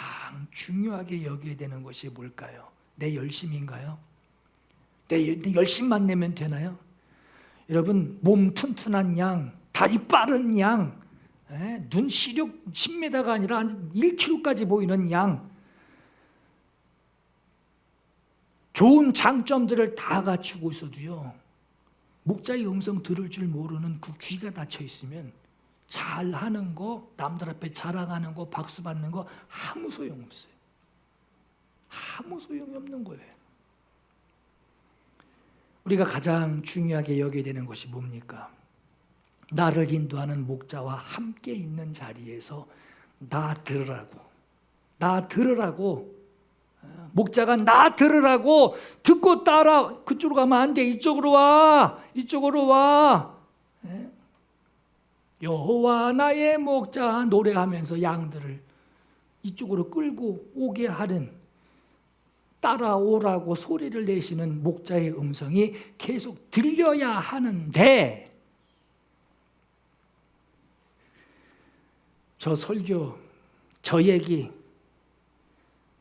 중요하게 여겨야 되는 것이 뭘까요? 내 열심인가요? 내 열심만 내면 되나요? 여러분, 몸 튼튼한 양, 다리 빠른 양, 눈 시력 10m가 아니라 1km까지 보이는 양, 좋은 장점들을 다 갖추고 있어도요, 목자의 음성 들을 줄 모르는 그 귀가 닫혀 있으면 잘하는 거, 남들 앞에 자랑하는 거, 박수 받는 거 아무 소용없어요. 아무 소용이 없는 거예요. 우리가 가장 중요하게 여겨야 되는 것이 뭡니까? 나를 인도하는 목자와 함께 있는 자리에서 나 들으라고, 목자가 나 들으라고 듣고 따라, 그쪽으로 가면 안 돼, 이쪽으로 와. 여호와 나의 목자 노래하면서 양들을 이쪽으로 끌고 오게 하는, 따라오라고 소리를 내시는 목자의 음성이 계속 들려야 하는데, 저 설교, 저 얘기,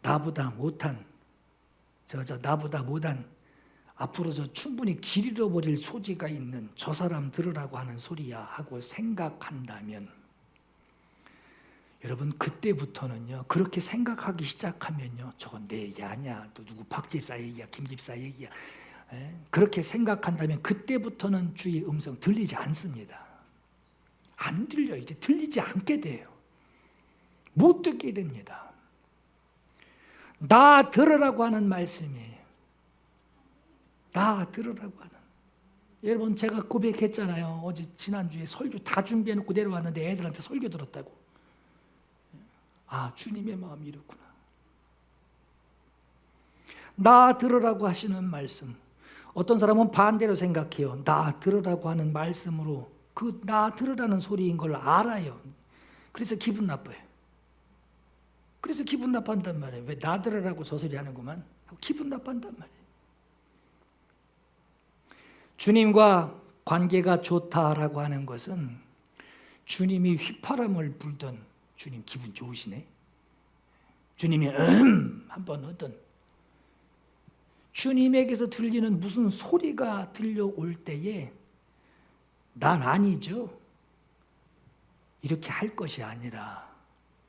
나보다 못한, 앞으로 저 충분히 길 잃어버릴 소지가 있는 저 사람 들으라고 하는 소리야 하고 생각한다면, 여러분 그때부터는요 그렇게 생각하기 시작하면요 저건 내 얘기 아니야 또 누구 박 집사 얘기야 김 집사 얘기야 그렇게 생각한다면 그때부터는 주의 음성 들리지 않습니다. 안 들려 이제 들리지 않게 돼요. 못 듣게 됩니다. 나 들으라고 하는 말씀이에요. 나 들으라고 하는. 여러분 제가 고백했잖아요. 어제 지난주에 설교 다 준비해놓고 내려왔는데 애들한테 설교 들었다고. 아 주님의 마음이 이렇구나. 나 들으라고 하시는 말씀. 어떤 사람은 반대로 생각해요. 나 들으라고 하는 말씀으로 그 나 들으라는 소리인 걸 알아요. 그래서 기분 나빠요. 그래서 기분 나빠한단 말이에요. 왜 나 들으라고 저 소리 하는구만. 기분 나빠한단 말이에요. 주님과 관계가 좋다라고 하는 것은 주님이 휘파람을 불던 주님 기분 좋으시네. 주님이 한번 어떤 주님에게서 들리는 무슨 소리가 들려올 때에 난 아니죠. 이렇게 할 것이 아니라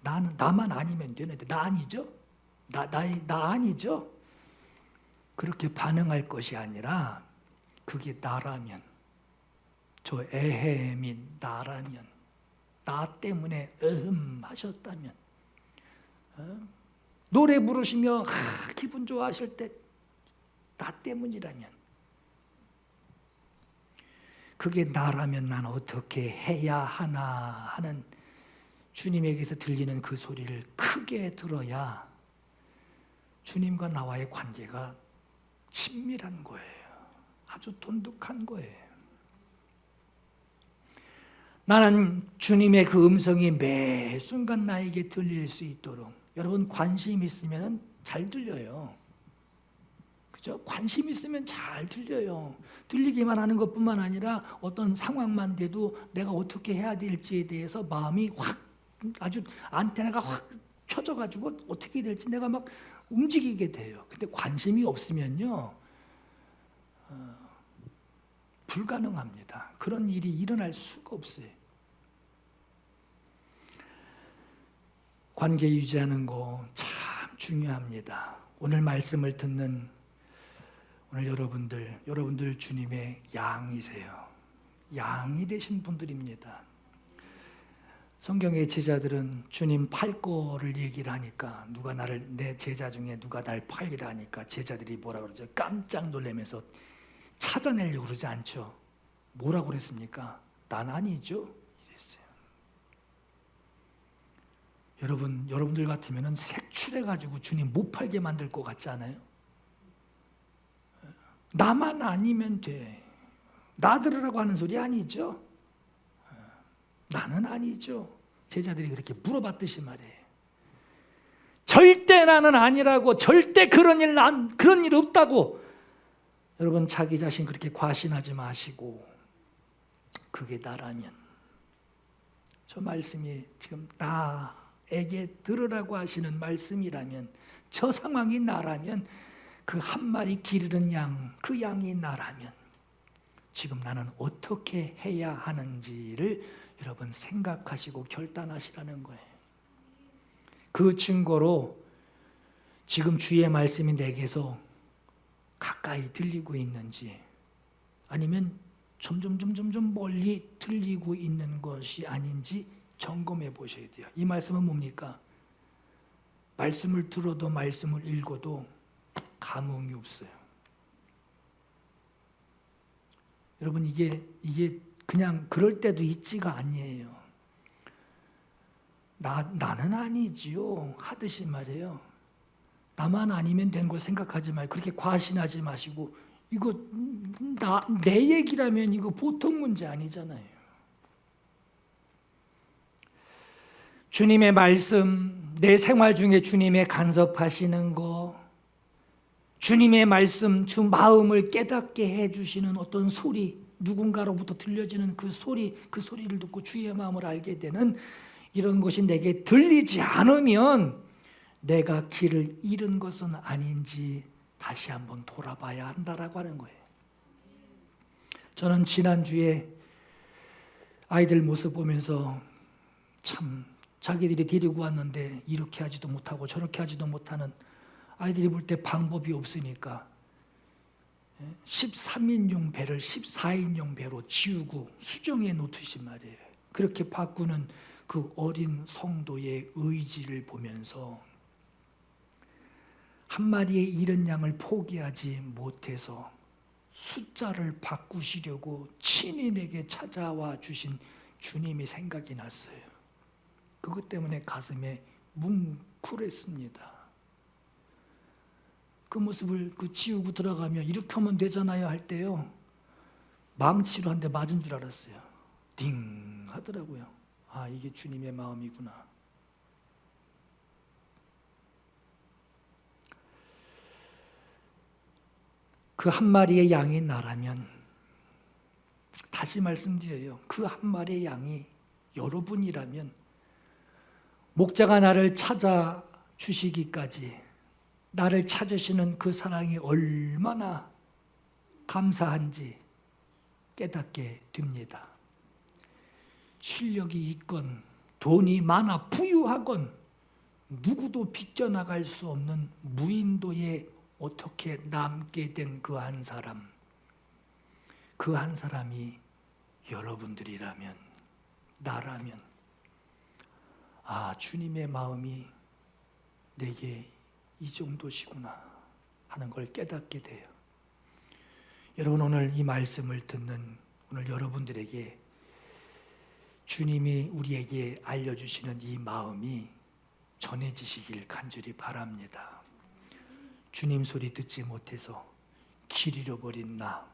나만 아니면 되는데 나 아니죠? 나 아니죠? 그렇게 반응할 것이 아니라 그게 나라면 저 에헴이 나라면 나 때문에 하셨다면 노래 부르시며 기분 좋아하실 때 나 때문이라면 그게 나라면 난 어떻게 해야 하나 하는 주님에게서 들리는 그 소리를 크게 들어야 주님과 나와의 관계가 친밀한 거예요. 아주 돈독한 거예요. 나는 주님의 그 음성이 매 순간 나에게 들릴 수 있도록 여러분 관심 있으면 잘 들려요. 그죠? 관심 있으면 잘 들려요. 들리기만 하는 것뿐만 아니라 어떤 상황만 돼도 내가 어떻게 해야 될지에 대해서 마음이 확 아주 안테나가 확 켜져가지고 어떻게 될지 내가 막 움직이게 돼요. 근데 관심이 없으면요 불가능합니다. 그런 일이 일어날 수가 없어요. 관계 유지하는 거 참 중요합니다. 오늘 말씀을 듣는 오늘 여러분들 주님의 양이세요. 양이 되신 분들입니다. 성경의 제자들은 주님 팔 거를 얘기를 하니까 내 제자 중에 누가 날 팔리라 하니까 제자들이 뭐라 그러죠? 깜짝 놀라면서 찾아내려고 그러지 않죠. 뭐라고 그랬습니까? 난 아니죠. 이랬어요. 여러분들 같으면 색출해가지고 주님 못 팔게 만들 것 같지 않아요? 나만 아니면 돼. 나 들으라고 하는 소리 아니죠? 나는 아니죠. 제자들이 그렇게 물어봤듯이 말이에요. 절대 나는 아니라고, 절대 그런 일 없다고. 여러분 자기 자신 그렇게 과신하지 마시고 그게 나라면 저 말씀이 지금 나에게 들으라고 하시는 말씀이라면 저 상황이 나라면 그 한 마리 기르는 양, 그 양이 나라면 지금 나는 어떻게 해야 하는지를 여러분 생각하시고 결단하시라는 거예요. 그 증거로 지금 주의 말씀이 내게서 가까이 들리고 있는지 아니면 점점 멀리 들리고 있는 것이 아닌지 점검해 보셔야 돼요. 이 말씀은 뭡니까? 말씀을 들어도 말씀을 읽어도 감흥이 없어요. 여러분 이게 그냥 그럴 때도 있지가 아니에요. 나는 아니지요 하듯이 말이에요. 나만 아니면 된 걸 생각하지 말고 그렇게 과신하지 마시고 이거 내 얘기라면 이거 보통 문제 아니잖아요. 주님의 말씀, 내 생활 중에 주님의 간섭하시는 거, 주님의 말씀, 주 마음을 깨닫게 해주시는 어떤 소리, 누군가로부터 들려지는 그 소리를 듣고 주의 마음을 알게 되는 이런 것이 내게 들리지 않으면 내가 길을 잃은 것은 아닌지 다시 한번 돌아봐야 한다라고 하는 거예요. 저는 지난주에 아이들 모습 보면서 참 자기들이 데리고 왔는데 이렇게 하지도 못하고 저렇게 하지도 못하는 아이들이 볼 때 방법이 없으니까 13인용 배를 14인용 배로 지우고 수정해 놓듯이 말이에요. 그렇게 바꾸는 그 어린 성도의 의지를 보면서 한 마리의 잃은 양을 포기하지 못해서 숫자를 바꾸시려고 친히 내게 찾아와 주신 주님이 생각이 났어요. 그것 때문에 가슴에 뭉클했습니다. 그 모습을 지우고 들어가면 이렇게 하면 되잖아요 할 때요, 망치로 한 대 맞은 줄 알았어요. 딩 하더라고요. 아, 이게 주님의 마음이구나. 그 한 마리의 양이 나라면, 다시 말씀드려요, 그 한 마리의 양이 여러분이라면 목자가 나를 찾아 주시기까지 나를 찾으시는 그 사랑이 얼마나 감사한지 깨닫게 됩니다. 실력이 있건 돈이 많아 부유하건 누구도 비껴나갈 수 없는 무인도에 어떻게 남게 된 그 한 사람, 그 한 사람이 여러분들이라면, 나라면, 아, 주님의 마음이 내게 이 정도시구나 하는 걸 깨닫게 돼요. 여러분, 오늘 이 말씀을 듣는 오늘 여러분들에게 주님이 우리에게 알려주시는 이 마음이 전해지시길 간절히 바랍니다. 주님 소리 듣지 못해서 길 잃어버린 나,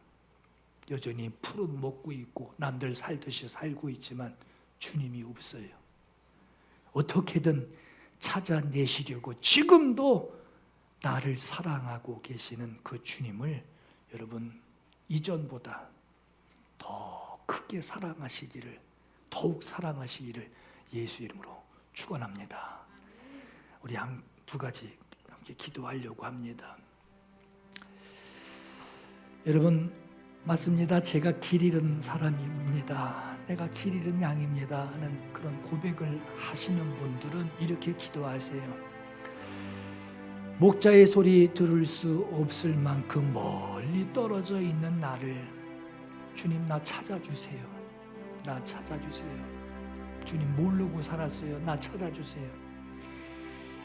여전히 푸른 먹고 있고 남들 살듯이 살고 있지만 주님이 없어요. 어떻게든 찾아내시려고 지금도 나를 사랑하고 계시는 그 주님을 여러분 이전보다 더 크게 사랑하시기를, 더욱 사랑하시기를 예수 이름으로 축원합니다. 우리 두 가지 함께 기도하려고 합니다. 여러분, 맞습니다. 제가 길 잃은 사람입니다. 내가 길 잃은 양입니다 하는 그런 고백을 하시는 분들은 이렇게 기도하세요. 목자의 소리 들을 수 없을 만큼 멀리 떨어져 있는 나를 주님, 나 찾아주세요. 나 찾아주세요. 주님, 모르고 살았어요. 나 찾아주세요.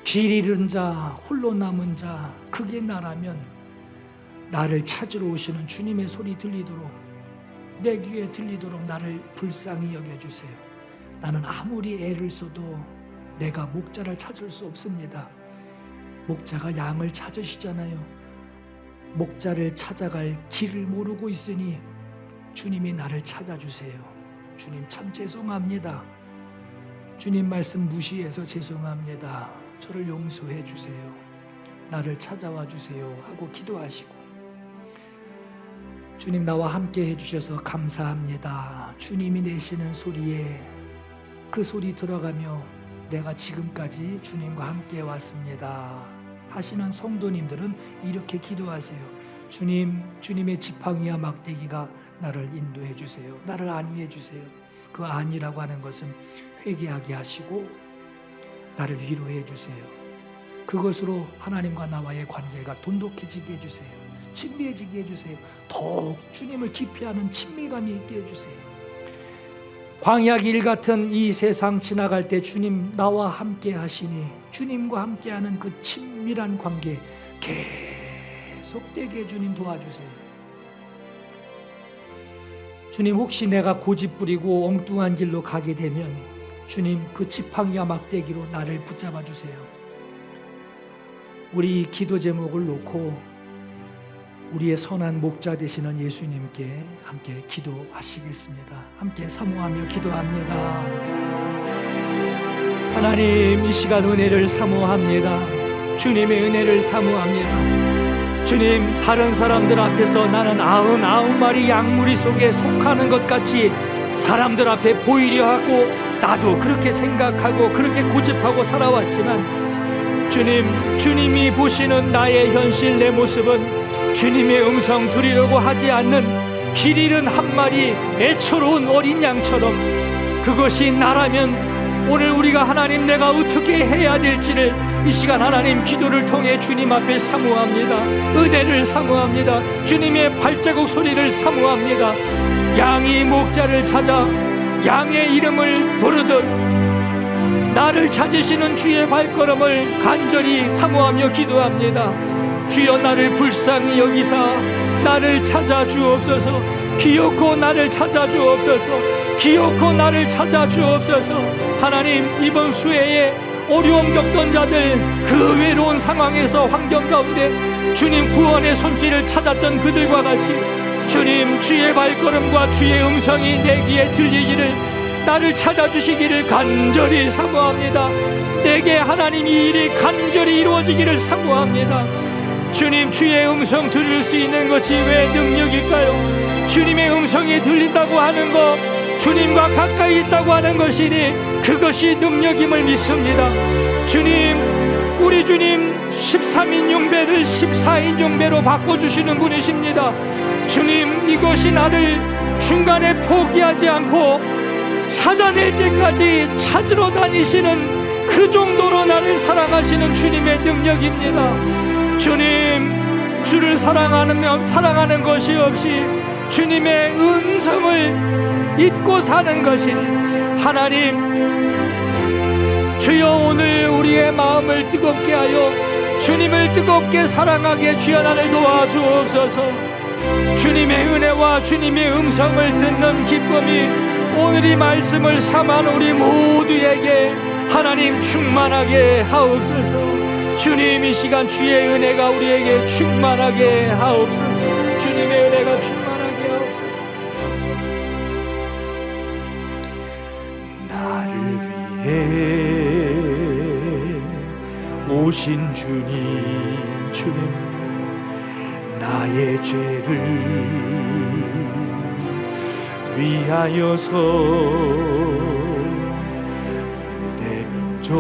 길 잃은 자, 홀로 남은 자, 그게 나라면 나를 찾으러 오시는 주님의 소리 들리도록, 내 귀에 들리도록 나를 불쌍히 여겨주세요. 나는 아무리 애를 써도 내가 목자를 찾을 수 없습니다. 목자가 양을 찾으시잖아요. 목자를 찾아갈 길을 모르고 있으니 주님이 나를 찾아주세요. 주님, 참 죄송합니다. 주님 말씀 무시해서 죄송합니다. 저를 용서해 주세요. 나를 찾아와 주세요 하고 기도하시고, 주님, 나와 함께 해주셔서 감사합니다. 주님이 내시는 소리에 그 소리 들어가며 내가 지금까지 주님과 함께 왔습니다 하시는 성도님들은 이렇게 기도하세요. 주님, 주님의 지팡이와 막대기가 나를 인도해 주세요. 나를 안위해 주세요. 그 안위라고 하는 것은 회개하게 하시고 나를 위로해 주세요. 그것으로 하나님과 나와의 관계가 돈독해지게 해주세요. 친밀해지게 해주세요. 더욱 주님을 깊이 아는 친밀감이 있게 해주세요. 광야 길 같은 이 세상 지나갈 때 주님 나와 함께 하시니 주님과 함께하는 그 친밀한 관계 계속되게 주님 도와주세요. 주님, 혹시 내가 고집부리고 엉뚱한 길로 가게 되면 주님, 그 지팡이와 막대기로 나를 붙잡아 주세요. 우리 기도 제목을 놓고 우리의 선한 목자 되시는 예수님께 함께 기도하시겠습니다. 함께 사모하며 기도합니다. 하나님, 이 시간 은혜를 사모합니다. 주님의 은혜를 사모합니다. 주님, 다른 사람들 앞에서 나는 99마리 양무리 속에 속하는 것 같이 사람들 앞에 보이려 하고 나도 그렇게 생각하고 그렇게 고집하고 살아왔지만 주님, 주님이 보시는 나의 현실, 내 모습은 주님의 음성 들으려고 하지 않는 길 잃은 한 마리 애처로운 어린 양처럼, 그것이 나라면 오늘 우리가 하나님 내가 어떻게 해야 될지를 이 시간 하나님 기도를 통해 주님 앞에 사모합니다. 은혜를 사모합니다. 주님의 발자국 소리를 사모합니다. 양이 목자를 찾아 양의 이름을 부르듯 나를 찾으시는 주의 발걸음을 간절히 사모하며 기도합니다. 주여 나를 불쌍히 여기사 나를 찾아 주옵소서. 기어코 나를 찾아 주옵소서. 기어코 나를 찾아 주옵소서. 하나님, 이번 수해에 어려움 겪던 자들, 그 외로운 상황에서 환경 가운데 주님 구원의 손길을 찾았던 그들과 같이 주님 주의 발걸음과 주의 음성이 내 귀에 들리기를, 나를 찾아주시기를 간절히 사모합니다. 내게 하나님 이 일이 간절히 이루어지기를 사모합니다. 주님, 주의 음성 들을 수 있는 것이 왜 능력일까요? 주님의 음성이 들린다고 하는 것, 주님과 가까이 있다고 하는 것이니 그것이 능력임을 믿습니다. 주님, 우리 주님 13인용배를 14인용배로 바꿔주시는 분이십니다. 주님, 이것이 나를 중간에 포기하지 않고 찾아낼 때까지 찾으러 다니시는 그 정도로 나를 사랑하시는 주님의 능력입니다. 주님, 주를 사랑하는 것이 없이 주님의 음성을 잊고 사는 것이니 하나님, 주여 오늘 우리의 마음을 뜨겁게 하여 주님을 뜨겁게 사랑하게 주여 나를 도와주옵소서. 주님의 은혜와 주님의 음성을 듣는 기쁨이 오늘 이 말씀을 삼한 우리 모두에게 하나님 충만하게 하옵소서. 주님, 이 시간 주의 은혜가 우리에게 충만하게 하옵소서. 주님의 은혜가 충만하게 하옵소서. 나를 위해 오신 주님, 나의 죄를 위하여서 유대 민족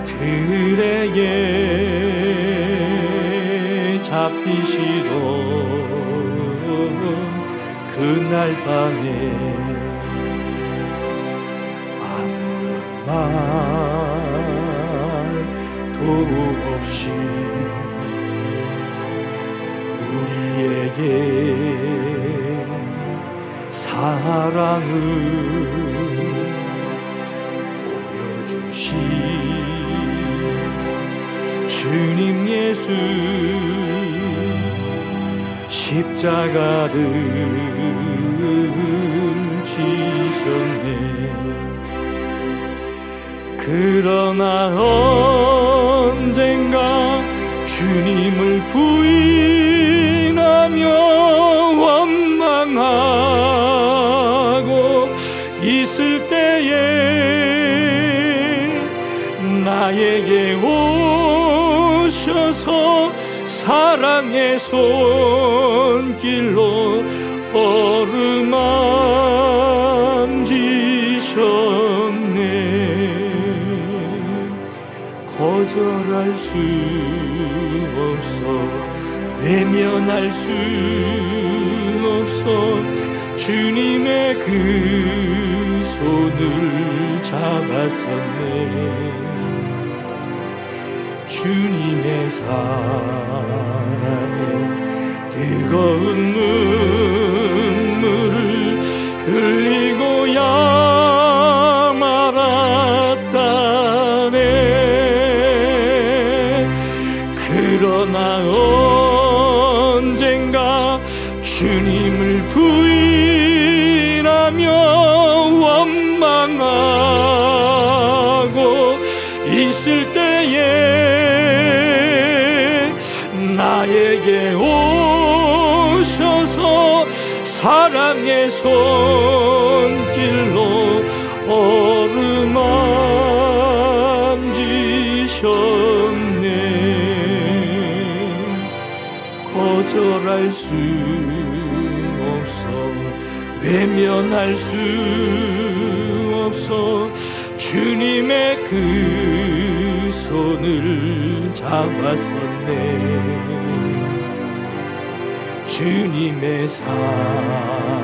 들에게 잡히시던 그날 밤에 아무런 말도 없이 우리에게 사랑을 보여주신 주님 예수, 십자가를 지셨네. 그러나 언젠가 주님을 부인하며 원망하고 있을 때에 나에게 오셔서 사랑의 손길로 어루만지셨네. 거절할 수 없어, 외면할 수 없어. 주님의 그 손을 잡았었네. 주님의 사랑에 뜨거운 눈물을 흘리고야 말았다네. 그러나 언젠가 주님을 부인하며 원망하고 있을 때에 나에게 오셔서 사랑의 손길로 어루만지셨네. 거절할 수 없어, 외면할 수 없어. 주님의 그 손을 잡았었네. 주님의 사랑